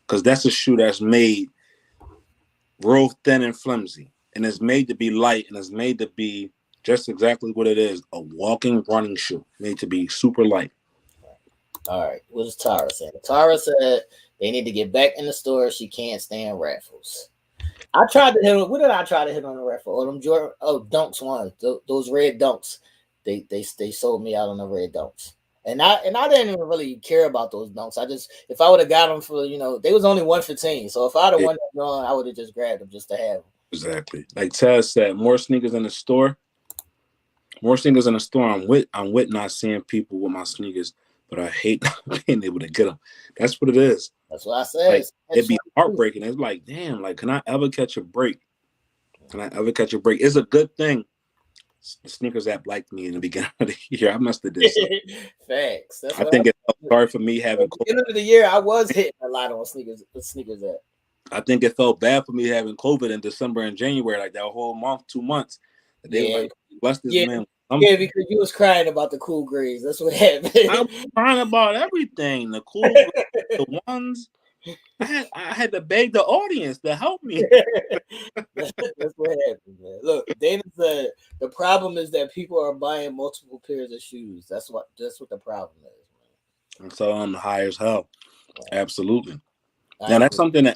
because that's a shoe that's made real thin and flimsy, and it's made to be light, and it's made to be just exactly what it is, a walking running shoe, made to be super light. All right, what is Tara saying? Tara said they need to get back in the store. She can't stand raffles. I tried to hit. What did I try to hit on the raffle? Oh, them Dunks ones. Those red Dunks. They sold me out on the red Dunks, and I didn't even really care about those Dunks. I just, if I would have got them for, they was only 115. So if I'd have won that drawing, I would have just grabbed them just to have them. Exactly. Like Taz said, more sneakers in the store. More sneakers in the store. I'm with not seeing people with my sneakers, but I hate not being able to get them. That's what it is. That's what I said. Like it'd be heartbreaking. It's like, damn, like, can I ever catch a break? Can I ever catch a break? It's a good thing. The sneakers app liked me in the beginning of the year. I must have did something. Facts. That's I think it felt sorry for me having. At the end of the year, I was hitting a lot on sneakers app. I think it felt bad for me having COVID in December and January, like that whole month, 2 months. They were like, bless this man. Yeah, because you was crying about the cool grades. That's what happened. I was crying about everything. The cool grades, the ones. I had to beg the audience to help me. That's what happened, man. Look, Dana said the problem is that people are buying multiple pairs of shoes. That's what the problem is, man. And so I'm high as hell. Yeah. Absolutely. Now that's something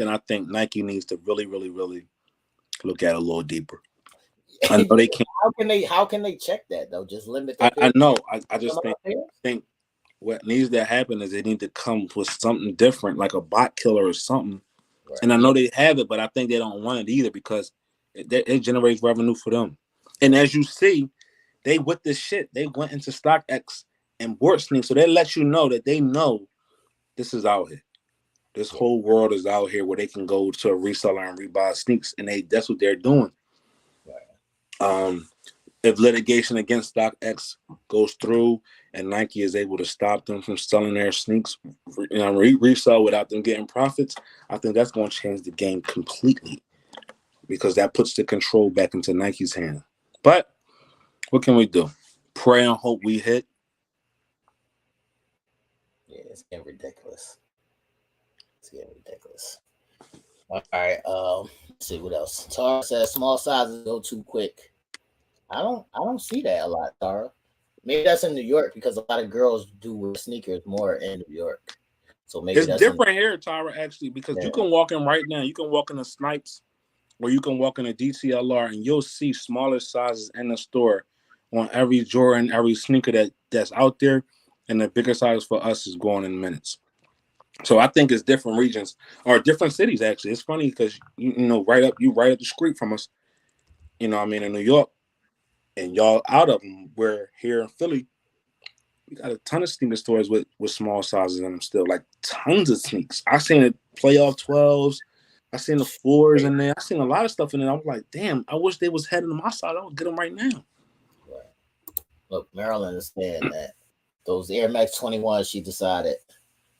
I think Nike needs to really, really, really look at a little deeper. I know they can't. How can they check that though? Just limit. I know. I just think what needs to happen is they need to come with something different, like a bot killer or something. Right. And I know they have it, but I think they don't want it either because it generates revenue for them. And as you see, they with this shit, they went into StockX and bought sneakers, so they let you know that they know this is out here. This whole world is out here where they can go to a reseller and rebuy sneaks, and that's what they're doing. Right. If litigation against StockX goes through and Nike is able to stop them from selling their sneaks, resell without them getting profits, I think that's going to change the game completely because that puts the control back into Nike's hand. But what can we do? Pray and hope we hit. Yeah, it's getting ridiculous. All right. Let's see what else. Tara says small sizes go too quick. I don't see that a lot, Tara. Maybe that's in New York because a lot of girls do wear sneakers more in New York. So maybe it's that's different here, Tara, actually, because you can walk in right now. You can walk in a Snipes or you can walk in a DTLR and you'll see smaller sizes in the store on every Jordan, every sneaker that's out there. And the bigger size for us is going in minutes. So I think it's different regions or different cities, actually. It's funny because, you know, right up the street from us, you know, I mean, in New York, and y'all out of them. Where here in Philly, we got a ton of sneaker stores with small sizes in them still, like tons of sneaks. I seen the playoff 12s. I seen the 4s in there. I seen a lot of stuff in there. I was like, damn, I wish they was heading to my side. I would get them right now. Right. Look, Marilyn is saying that those Air Max 21s, she decided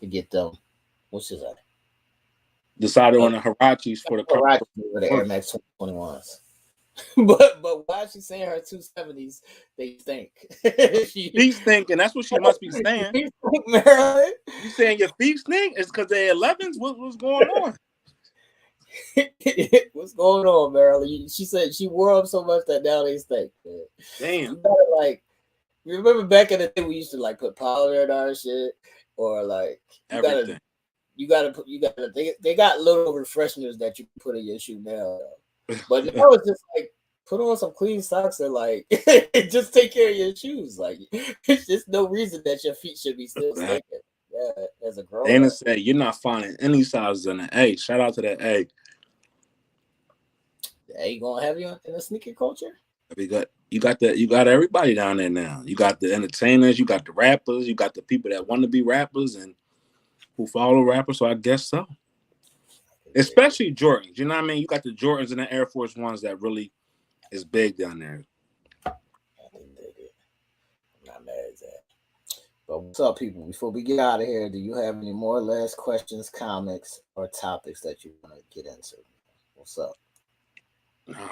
to get them. What's his name? Decided on the Hirachis for the Air Max 21s. But why is she saying her 270s? They think she's thinking. That's what she must be saying. Marilyn, you saying your feet stink? It's because they're 11s. What's going on? What's going on, Marilyn? She said she wore them so much that now they stink. Man. Damn. You gotta, you remember back in the day we used to put powder in our shit, or everything. You gotta. They got little refreshers that you can put in your shoe now. But now it's just put on some clean socks and just take care of your shoes. There's just no reason that your feet should be still stinking. Yeah, as a grown. Dana said you're not finding any sizes in the A. Shout out to that A. The A gonna have you in the sneaker culture? You got everybody down there now. You got the entertainers, you got the rappers, you got the people that want to be rappers and who follow rappers. So I guess so. Especially Jordans, you know what I mean? You got the Jordans and the Air Force Ones that really is big down there. I'm not mad at that. But what's up, people? Before we get out of here, do you have any more last questions, comments, or topics that you want to get into? What's up?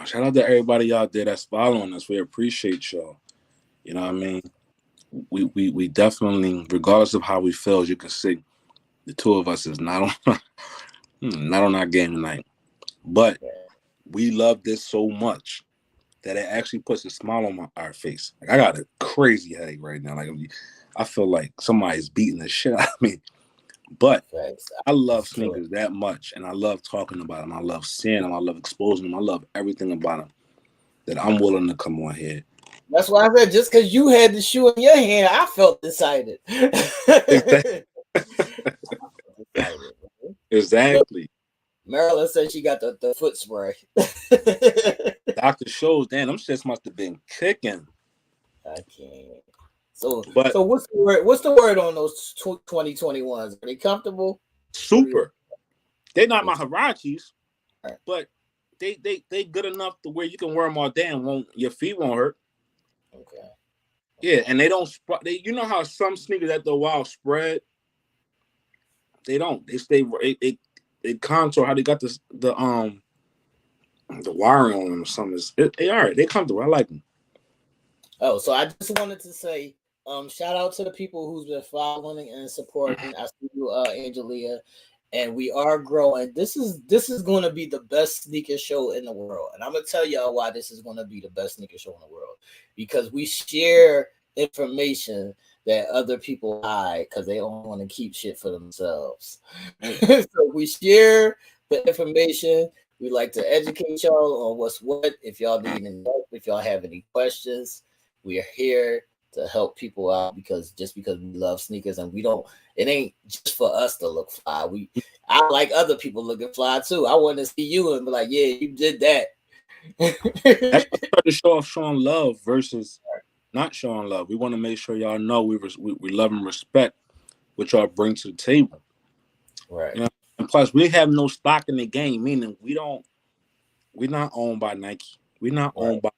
Shout out to everybody out there that's following us. We appreciate y'all. You know what I mean? We definitely, regardless of how we feel, as you can see, the two of us is not on our game tonight. But we love this so much that it actually puts a smile on our face. I got a crazy headache right now. I feel like somebody's beating the shit out of me. But I love sneakers that much, and I love talking about them. I love seeing them. I love exposing them. I love everything about them that I'm willing to come on here. That's why I said just because you had the shoe in your hand, I felt excited. Exactly. Marilyn said she got the foot spray. Dr. Shows, damn, them shits must have been kicking. I can't. So But what's the word? What's the word on those 2021s? Are they comfortable? super. They're not my Hirachis, right. but they good enough to where you can wear them all day and your feet won't hurt. Okay. Yeah, and they don't. You know how some sneakers at the wild spread. They don't. They stay. They contour how they got the wiring on them or something. They all right. They comfortable. I like them. Oh, so I just wanted to say, shout out to the people who's been following and supporting. I see you, Angelia, and we are growing. This is going to be the best sneaker show in the world, and I'm gonna tell y'all why this is going to be the best sneaker show in the world, because we share information that other people hide because they don't want to keep shit for themselves. So we share the information. We like to educate y'all on what's what. If y'all need any help, if y'all have any questions, we are here to help people out, because we love sneakers, and it ain't just for us to look fly. I like other people looking fly too. I want to see you and be like, yeah, you did that. That's to show off, showing love versus not showing love. We want to make sure y'all know we love and respect what y'all bring to the table. Right. You know? And plus, we have no stock in the game, meaning we're not owned by Nike. We're not owned by a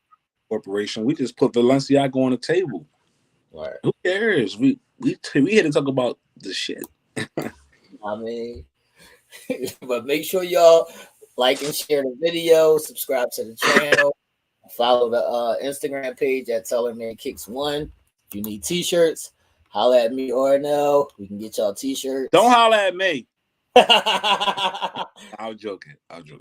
corporation. We just put Balenciaga on the table. Right. Who cares? We here to talk about the shit. I mean, but make sure y'all like and share the video, subscribe to the channel, follow the Instagram page at TellerManKicks1. If you need t-shirts, holla at me or Nell. We can get y'all t-shirts. Don't holla at me. I'm joking.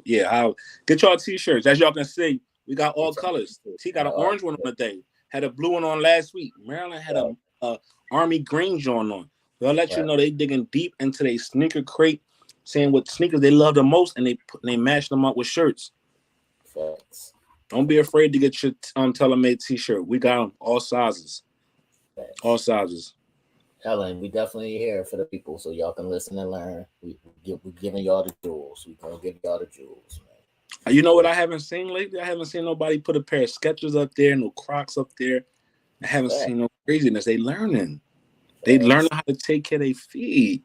Yeah, I'll get y'all t-shirts. As y'all can see, we got all colors. T got an orange one on today. Had a blue one on last week. Maryland had a army green joint on. They'll let you know they digging deep into their sneaker crate, saying what sneakers they love the most, and they mash them up with shirts. Facts. Don't be afraid to get your TellerMade t-shirt. We got them all sizes. Facts. All sizes. Helen, we definitely here for the people, so y'all can listen and learn. We're giving y'all the jewels. We're gonna give y'all the jewels, man. You know what I haven't seen lately? I haven't seen nobody put a pair of Skechers up there, no Crocs up there. I haven't seen no craziness. They learning. They learning how to take care of their feet.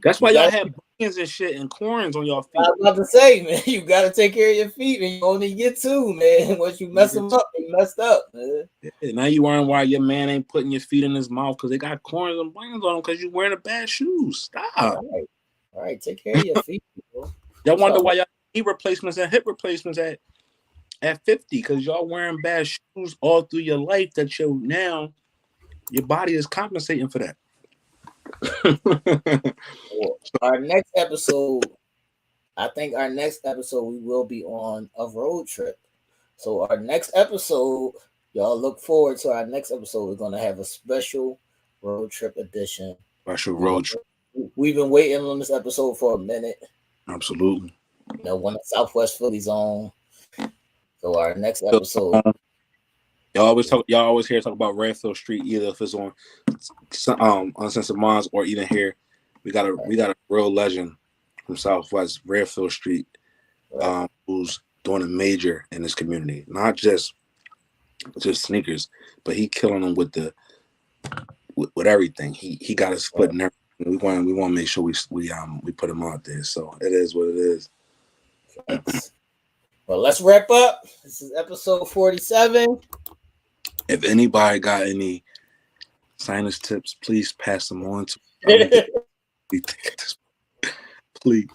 That's why y'all have buttons and shit and corns on y'all feet. I was about to say, man, you got to take care of your feet, and you only get two, man. Once you mess them up, you messed up, man. Yeah, now you wondering why your man ain't putting your feet in his mouth because they got corns and buttons on them because you're wearing a bad shoes. Stop. All right. Take care of your feet, people. Y'all wonder why y'all knee replacements and hip replacements at 50 because y'all wearing bad shoes all through your life that your body is compensating for that. Our next episode, I think we will be on a road trip. So our next episode, y'all look forward to our next episode. We're going to have a special road trip edition. Special road trip. We've been waiting on this episode for a minute. Absolutely. One of Southwest Philly zone. So our next episode. Y'all always hear talk about Redfield Street, either if it's on Uncensored Minds or even here. We got a real legend from Southwest, Redfield Street, who's doing a major in this community. Not just sneakers, but he killing them with everything. He got his foot in everything. We want to make sure we put him out there. So it is what it is. Well, let's wrap up. This is episode 47. If anybody got any sinus tips, please pass them on to me. Please.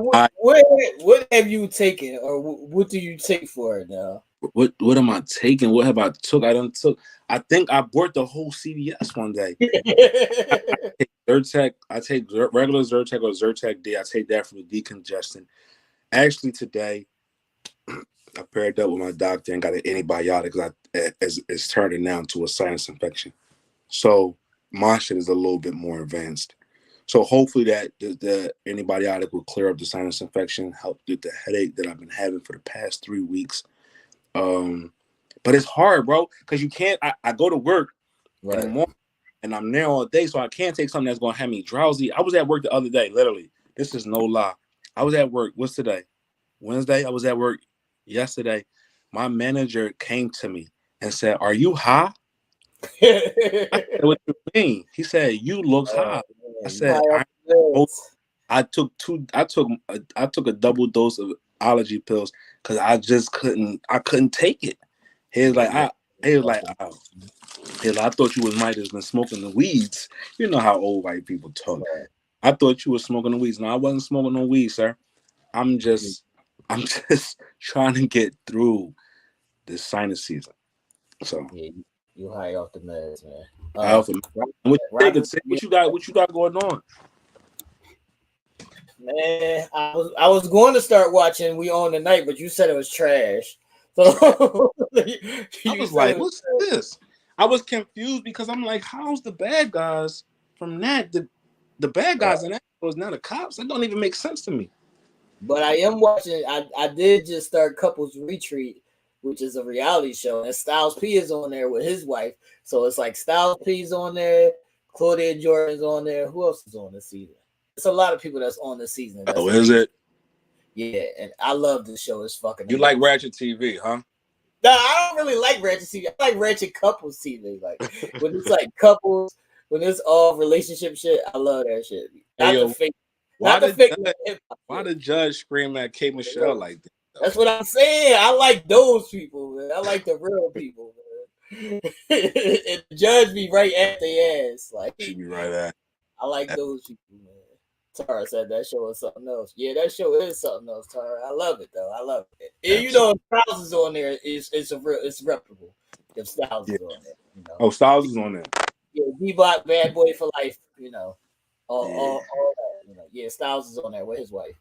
What have you taken, or what do you take for it now? What am I taking? What have I took? I think I bought the whole CVS one day. I take Zyrtec. I take regular Zyrtec or Zyrtec D. I take that for the decongestant. Actually, today I paired up with my doctor and got an antibiotic because it's turning now into a sinus infection. So my shit is a little bit more advanced. So hopefully that the antibiotic will clear up the sinus infection, help with the headache that I've been having for the past 3 weeks. But it's hard, bro, because you can't. I go to work in the morning and I'm there all day, so I can't take something that's gonna have me drowsy. I was at work the other day, literally. This is no lie. I was at work. What's today? Wednesday. I was at work yesterday. My manager came to me and said, "Are you high?" I said, "What you mean?" He said, "You look high." I You high said, off the meds. I took two. I took a double dose of allergy pills because I couldn't take it. He was like, I. He was like, oh. He was like, I thought you might have been smoking the weeds. You know how old white people talk. I thought you were smoking the weeds. No, I wasn't smoking no weed, sir. I'm just trying to get through this sinus season. So Yeah, you high off the meds, man. I also what you got going on? Man, I was going to start watching We Own the Night, but you said it was trash. So I was like, what's this? I was confused because I'm like, how's the bad guys from that? The bad guys in that was now the cops. That don't even make sense to me. But I am watching. I did just start Couples Retreat, which is a reality show, and Styles P is on there with his wife. So it's like Styles P's on there, Claudia Jordan's on there. Who else is on this season? It's a lot of people that's on this season. That's Is it? Yeah, and I love this show. It's fucking. You like Ratchet TV, huh? No, I don't really like Ratchet TV. I like Ratchet Couples TV. Like when it's like couples, when it's all relationship shit. I love that shit. Not the fake. Why the judge scream at K Michelle like that? That's what I'm saying. I like those people, man. I like the real people, man. And the judge be right at their ass. Like she be right at. I like those people, man. Tara said that show is something else. Yeah, that show is something else, Tara. I love it though. I love it. And you know, if Styles is on there, it's reputable. If Styles is on there, you know. Oh, Styles is on there. Yeah, D-Block, Bad Boy for Life. You know, all that. You know, yeah, Styles is on there with his wife.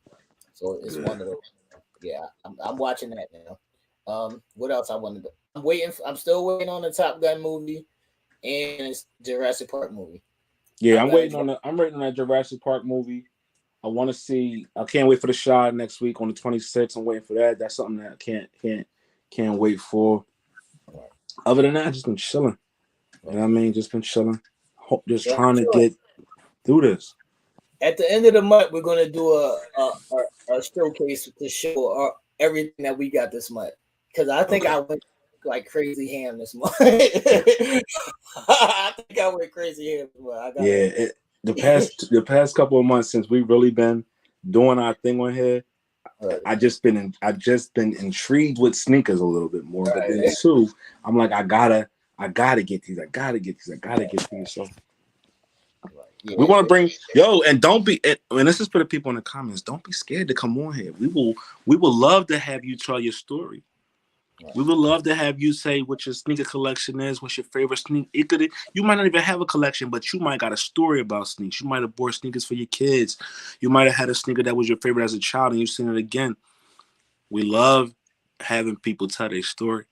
So it's one of those. Yeah, I'm watching that now. What else I wanted to? I'm still waiting on the Top Gun movie and Jurassic Park movie. Yeah, I'm waiting on that Jurassic Park movie. I want to see. I can't wait for the shot next week on the 26th. I'm waiting for that. That's something that I can't wait for. Other than that, I've just been chilling. You know what I mean? Just been chilling. Just trying to get through this. At the end of the month, we're gonna do a showcase to show everything that we got this month. Because I think I went like crazy ham this month. I think I went crazy ham this month. The past couple of months since we've really been doing our thing on here, I've just been intrigued with sneakers a little bit more. But then too, I'm like, I gotta get these. I gotta get these. So we want to bring and don't be. And this is for the people in the comments. Don't be scared to come on here. We will love to have you tell your story. We would love to have you say what your sneaker collection is, what's your favorite sneaker. You might not even have a collection, but you might got a story about sneakers. You might have bought sneakers for your kids. You might have had a sneaker that was your favorite as a child and you've seen it again. We love having people tell their story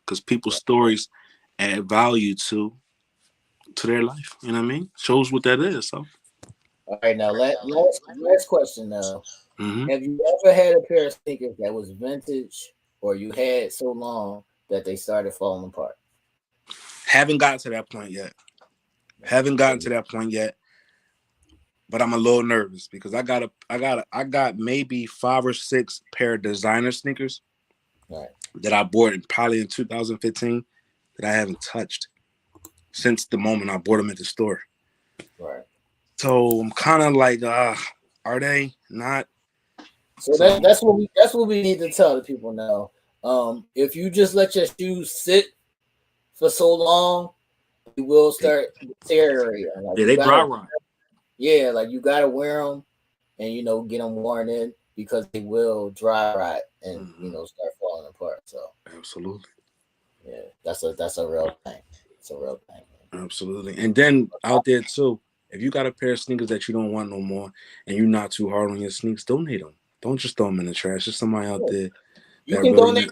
because people's stories add value to their life. You know what I mean? Shows what that is. So. All right, now last question now. Mm-hmm. Have you ever had a pair of sneakers that was vintage or you had so long that they started falling apart? Haven't gotten to that point yet. But I'm a little nervous because I got maybe 5 or 6 pair of designer sneakers that I bought probably in 2015 that I haven't touched since the moment I bought them at the store. Right. So I'm kind of like, are they not? So that's what we need to tell the people now. If you just let your shoes sit for so long, you will start deteriorating. Like they dry rot. Yeah, like you gotta wear them and get them worn in because they will dry rot and start falling apart. So absolutely, yeah, that's a real thing. It's a real thing. Absolutely, and then out there too, if you got a pair of sneakers that you don't want no more and you're not too hard on your sneakers, donate them. Don't just throw them in the trash. There's somebody out there. You can donate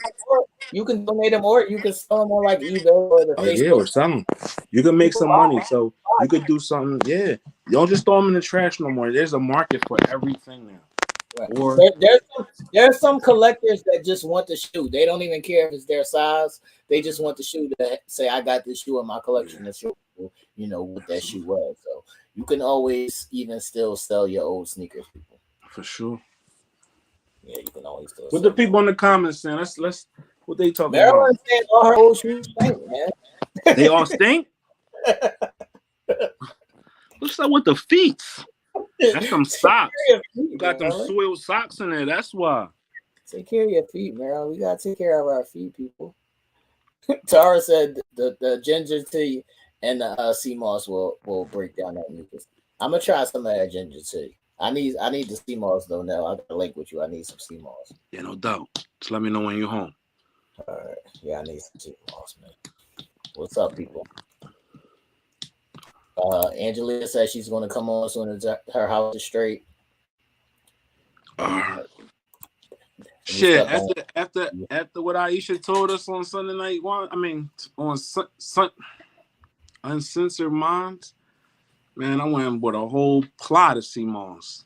them, or you can sell them on like eBay or the Facebook. Yeah, or sell them. You can make some money, so you could do something. Yeah, don't just throw them in the trash no more. There's a market for everything now. Right. Or there's some collectors that just want the shoe. They don't even care if it's their size. They just want the shoe to say, "I got this shoe in my collection." To show what that shoe was. So you can always even still sell your old sneakers, people. For sure. Yeah, you can always do it. What the people in the comments saying? Let's what they talking Maryland about? saying all her old shoes stink, man. They all stink. What's up with the feet? That's some socks. You got them soiled socks in there. That's why. Take care of your feet, Maryland. We gotta take care of our feet, people. Tara said the ginger tea and the sea moss will break down that mucus. I'm gonna try some of that ginger tea. I need the sea moss though. Now I gotta link with you. I need some sea moss. Yeah, no doubt. Just let me know when you're home. All right. Yeah, I need some sea moss, man. What's up, people? Angelina says she's gonna come on soon as her house is straight. Shit, after what Aisha told us on Sunday night, on Uncensored Minds, man, I went with a whole plot of sea moss.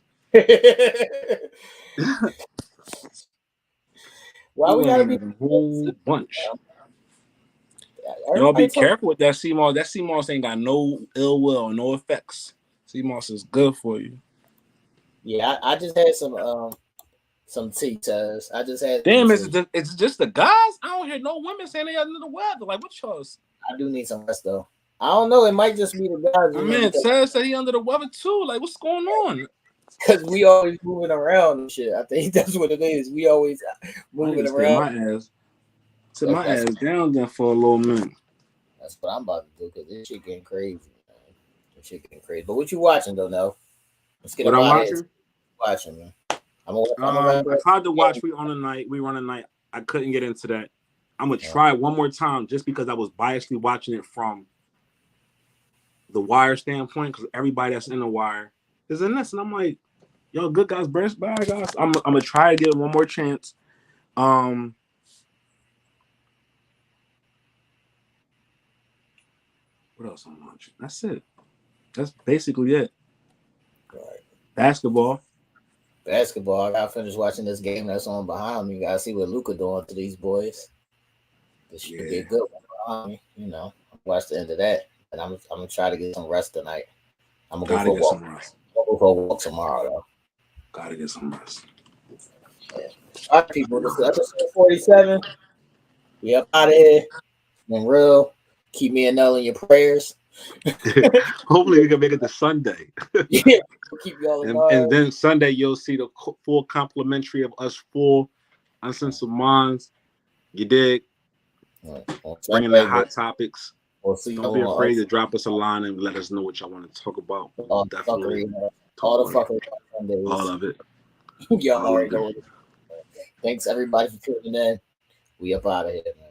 Why we gotta be a whole bunch? Y'all be careful with that sea moss. That sea moss ain't got no ill will, no effects. Sea moss is good for you. Yeah, I just had some tea test. I just had. Damn, it's just the guys. I don't hear no women saying they under the weather. Like, what y'all? I do need some rest though. I don't know. It might just be the guys. I mean, Taz said he under the weather too. Like, what's going on? Because we always moving around and shit. I think that's what it is. We always moving around. Sit my ass down there for a little minute. That's what I'm about to do because this shit getting crazy, man. This shit getting crazy. But what you watching though, now? Let's get what I'm watching. Watching, man. I tried to watch We Run a Night. I couldn't get into that. I'm gonna try one more time just because I was biasly watching it from the Wire standpoint because everybody that's in the Wire is in this, and I'm like, yo, good guys, bad guys. I'm gonna try to give it one more chance. What else I'm watching? That's it. That's basically it. Right. Basketball. I gotta finish watching this game that's on behind me. You gotta see what Luka doing to these boys. This should be a good one behind me. You know, watch the end of that, and I'm gonna try to get some rest tonight. I'm gonna go for a walk. I'll go for a walk tomorrow though. Gotta get some rest. Yeah. All right, people. This is episode 47. We up out of here. Been real. Keep me and Nell in your prayers. Hopefully we can make it to Sunday. Yeah, we'll keep y'all in mind. And then Sunday you'll see the full complimentary of us full Uncensored Minds. You dig? Bringing the hot topics. We'll see. Don't be afraid to drop us a line and let us know what y'all want to talk about. Definitely. All the fuckery. All of it. Y'all already know. Thanks everybody for tuning in. We up out of here, man.